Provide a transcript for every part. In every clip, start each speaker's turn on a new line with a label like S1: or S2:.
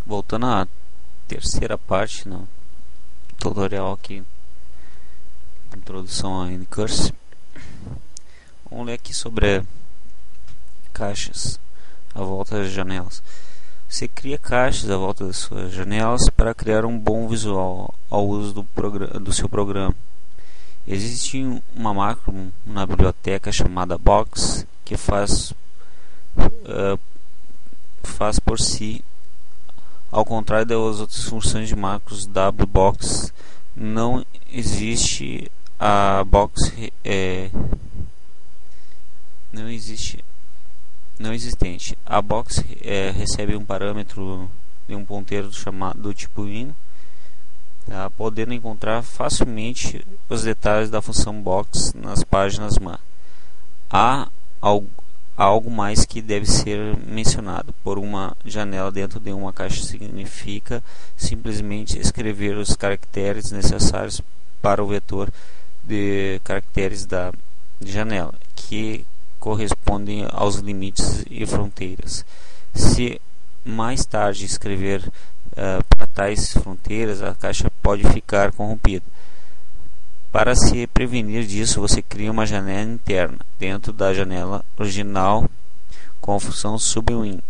S1: Voltando à terceira parte no tutorial aqui, introdução a N-Curse, vamos ler aqui sobre caixas à volta das janelas. Você cria caixas à volta das suas janelas para criar um bom visual ao uso do seu programa. Existe uma macro na biblioteca chamada Box que faz por si. Ao contrário das outras funções de macros WBox, não existe a box não existente. A box recebe um parâmetro de um ponteiro chamado do tipo in, tá? Podendo encontrar facilmente os detalhes da função box nas páginas MA. Há algo mais que deve ser mencionado. Por uma janela dentro de uma caixa significa simplesmente escrever os caracteres necessários para o vetor de caracteres da janela, que correspondem aos limites e fronteiras. Se mais tarde escrever para tais fronteiras, a caixa pode ficar corrompida. Para se prevenir disso, você cria uma janela interna dentro da janela original com a função subwin.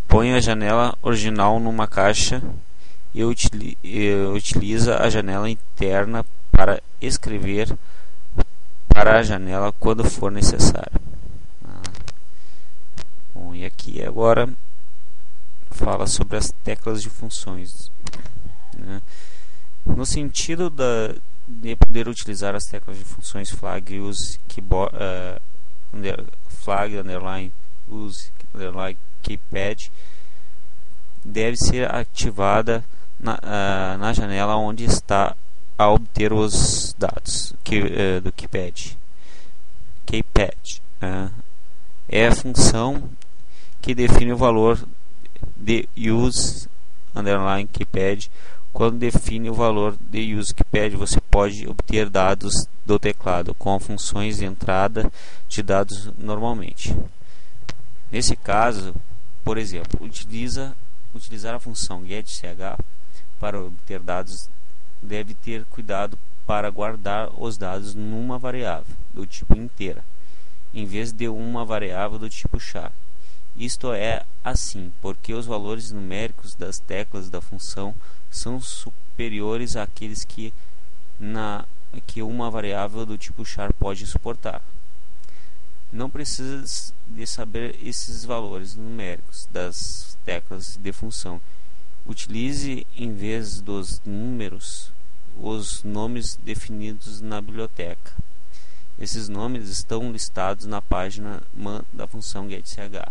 S1: Põe a janela original numa caixa e utiliza a janela interna para escrever para a janela quando for necessário. Bom, e aqui agora fala sobre as teclas de funções, né? No sentido de poder utilizar as teclas de funções flag, use, keyboard, flag, underline, use, underline, keypad, deve ser ativada na janela onde está a obter os dados do keypad. Keypad é a função que define o valor de use, underline, keypad. Quando define o valor de use keypad, você pode obter dados do teclado com funções de entrada de dados normalmente. Nesse caso, por exemplo, utilizar a função getCh para obter dados, deve ter cuidado para guardar os dados numa variável do tipo inteira, em vez de uma variável do tipo char. Isto é assim porque os valores numéricos das teclas da função são superiores àqueles que uma variável do tipo char pode suportar. Não precisa de saber esses valores numéricos das teclas de função. Utilize, em vez dos números, os nomes definidos na biblioteca. Esses nomes estão listados na página man da função getCh.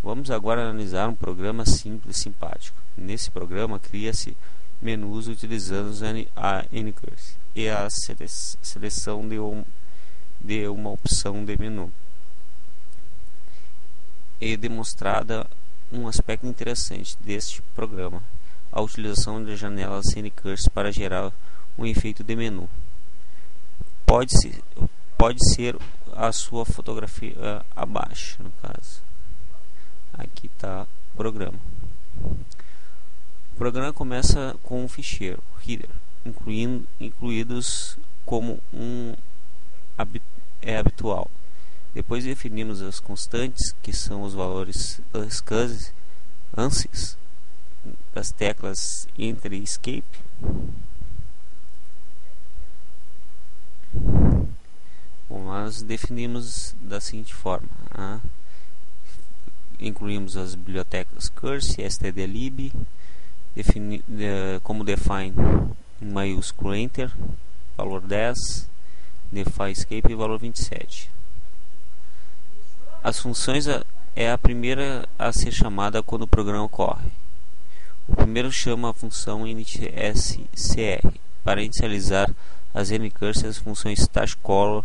S1: Vamos agora analisar um programa simples e simpático. Nesse programa, cria-se menus utilizando a N-Curse e a seleção de uma opção de menu. É demonstrada um aspecto interessante deste programa: a utilização de janelas N-Curse para gerar um efeito de menu. Pode ser a sua fotografia abaixo, no caso. Aqui está o programa. O programa começa com um ficheiro header, incluídos como é habitual. Depois definimos as constantes, que são os valores ANSYS das teclas Enter e Escape. Bom, nós definimos da seguinte forma: incluímos as bibliotecas curse, stdlib, como define em maiúsculo enter, valor 10, define escape, valor 27. As funções é a primeira a ser chamada quando o programa ocorre. O primeiro chama a função initScr para inicializar as N-Curse e as funções touchColor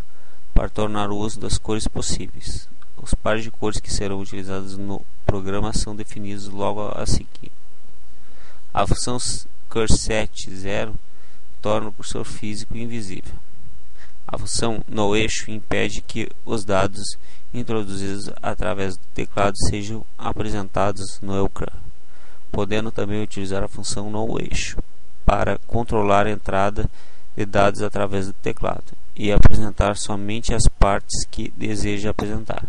S1: para tornar o uso das cores possíveis. Os pares de cores que serão utilizados no programa são definidos logo a seguir. A função curseSet0 torna o cursor físico invisível. A função noExo impede que os dados introduzidos através do teclado sejam apresentados no EUCRAN, podendo também utilizar a função NoEcho para controlar a entrada de dados através do teclado e apresentar somente as partes que deseja apresentar.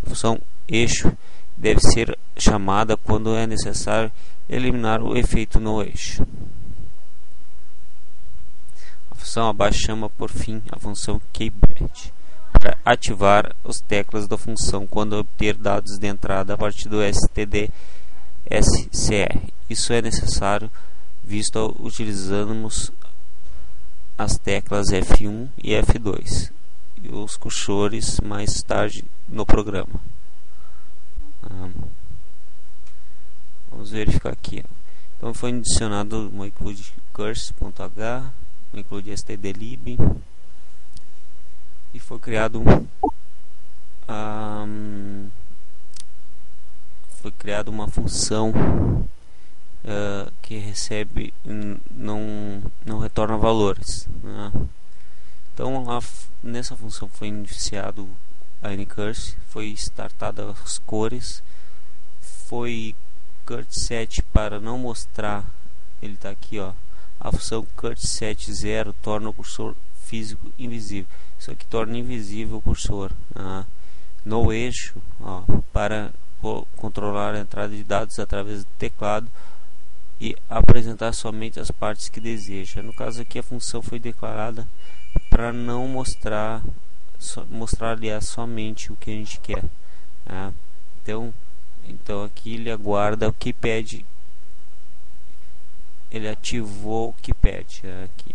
S1: A função eixo deve ser chamada quando é necessário eliminar o efeito NoEcho. A função abaixo chama por fim a função keyBed para ativar as teclas da função quando obter dados de entrada a partir do std scr. Isso é necessário visto ao utilizarmos as teclas F1 e F2 e os cursores mais tarde no programa. Vamos verificar aqui. Então foi adicionado um include curse.h, um include stdlib e foi criado uma função que recebe não retorna valores, né? Então nessa função foi iniciado a ncurse, foi startada as cores, foi curtSet para não mostrar, ele está aqui, ó, a função curtSet 0 torna o cursor físico invisível. Isso aqui torna invisível o cursor. NoEcho, para controlar a entrada de dados através do teclado e apresentar somente as partes que deseja. No caso aqui a função foi declarada para não mostrar aliás somente o que a gente quer. Então aqui ele aguarda o que pede. Ele ativou o que pede aqui.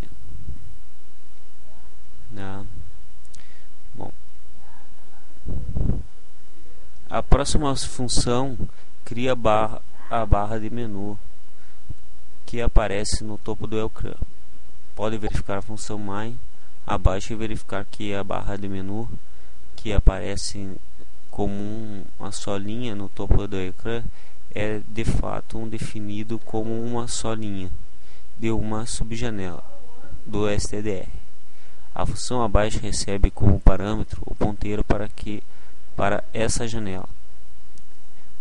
S1: Bom, a próxima função cria a barra de menu que aparece no topo do EUCRAN. Pode verificar a função MAI abaixo e verificar que a barra de menu que aparece como uma só linha no topo do EUCRAN é de fato definido como uma só linha de uma subjanela do stdr. A função abaixo recebe como parâmetro o ponteiro para essa janela.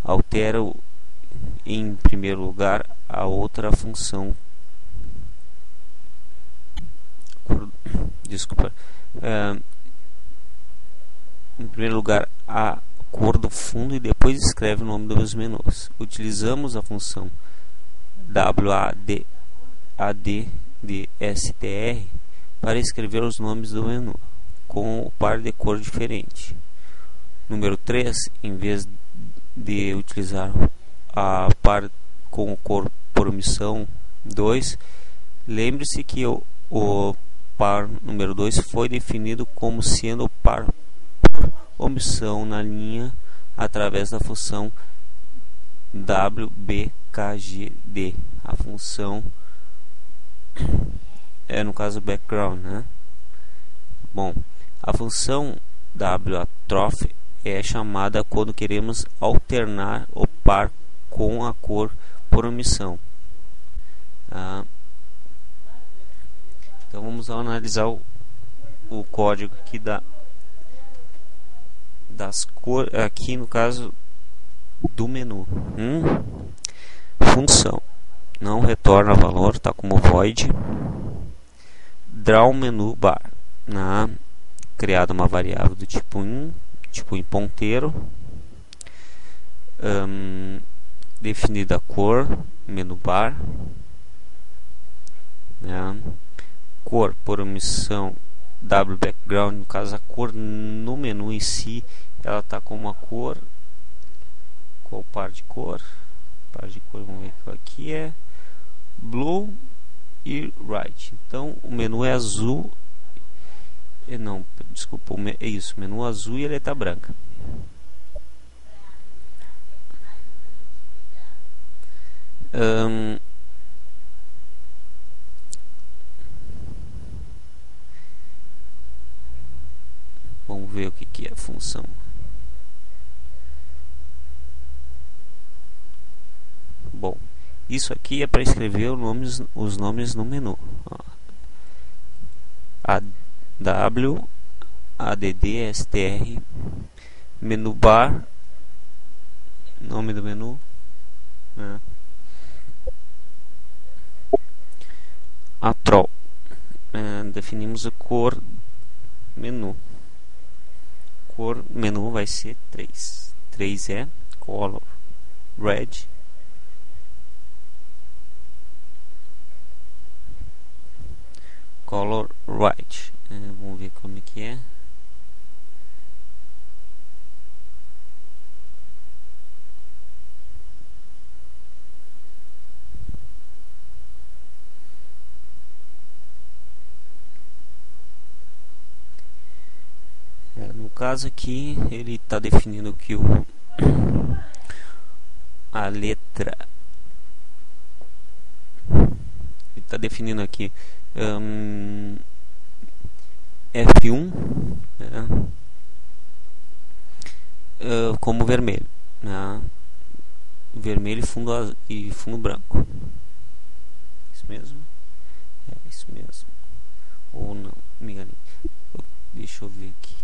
S1: Altera em primeiro lugar a outra função. Em primeiro lugar a cor do fundo e depois escreve o nome dos menus. Utilizamos a função WADDSTR para escrever os nomes do menu com o par de cor diferente. Número 3, em vez de utilizar a par com cor por omissão 2, lembre-se que o par número 2 foi definido como sendo o par por omissão na linha através da função WBKGD. A função no caso background, né? Bom, a função WATROF é chamada quando queremos alternar o par com a cor por omissão. Então vamos analisar o código aqui das cores, aqui no caso do menu. Função não retorna valor, está como void. Draw menu bar, criada uma variável do tipo in ponteiro, definida a cor menu bar, cor por omissão WBackground, no caso a cor no menu em si ela está com uma cor. Qual par de cor? Vamos ver qual aqui é blue e right. Então o menu é azul. Não, desculpa, é isso, menu azul e a letra branca. Vamos ver o que é a função. Bom, isso aqui é para escrever os nomes no menu. A W, ADD, STR, menu bar, nome do menu, né? A troll, definimos a cor menu. Cor menu vai ser 3. 3 é color red, color white. Vamos ver como é que é. No caso aqui ele está definindo que a letra, ele está definindo aqui F1, né, como vermelho, né, vermelho e fundo branco. Isso mesmo? É isso mesmo. Ou não, me enganei. Deixa eu ver aqui.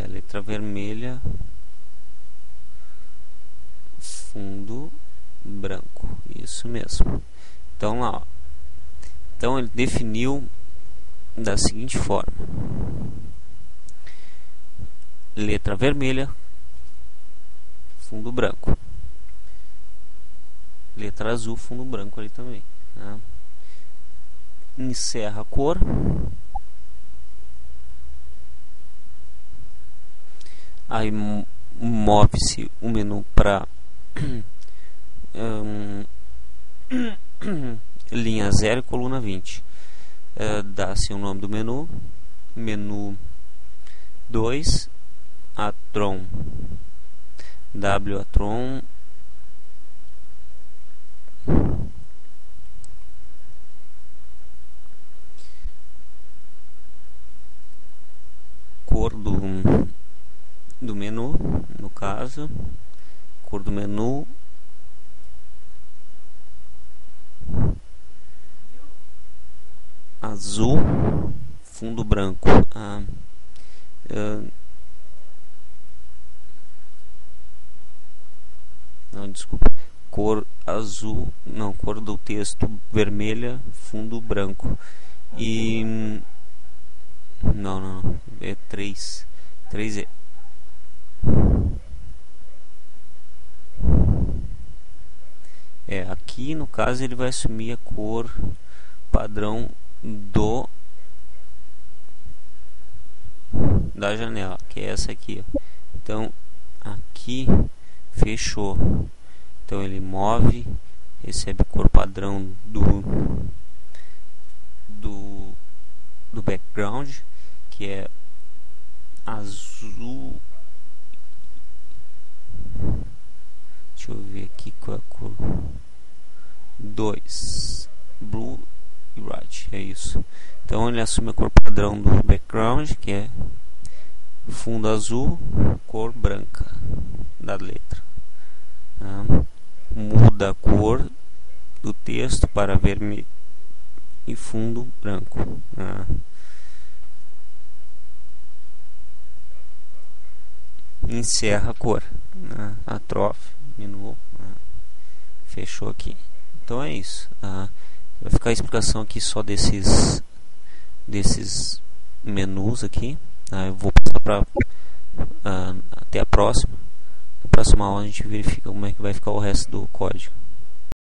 S1: Letra vermelha, fundo branco. Isso mesmo. Então lá, ó. Então ele definiu da seguinte forma: letra vermelha, fundo branco. Letra azul, fundo branco ali também, né? Encerra a cor. Aí move-se o menu para linha 0 e coluna 20. Dá-se o nome do menu. Menu 2, Atron, W Atron, cor do menu, no caso, cor do menu, azul, fundo branco. Não, desculpa, cor azul, não, cor do texto vermelha, fundo branco. E não, é 3 é aqui no caso ele vai assumir a cor padrão da janela, que é essa aqui, ó. Então aqui fechou. Então ele move, recebe cor padrão do background, que é azul. Deixa eu ver aqui qual é a cor. 2, blue e white, é isso. Então ele assume a cor padrão do background, que é fundo azul, cor branca da letra. Muda a cor do texto para vermelho e fundo branco. Encerra a cor, a trofe, menu, fechou aqui. Então é isso. Vai ficar a explicação aqui só desses menus aqui. Eu vou passar para até a próxima. Na próxima aula a gente verifica como é que vai ficar o resto do código.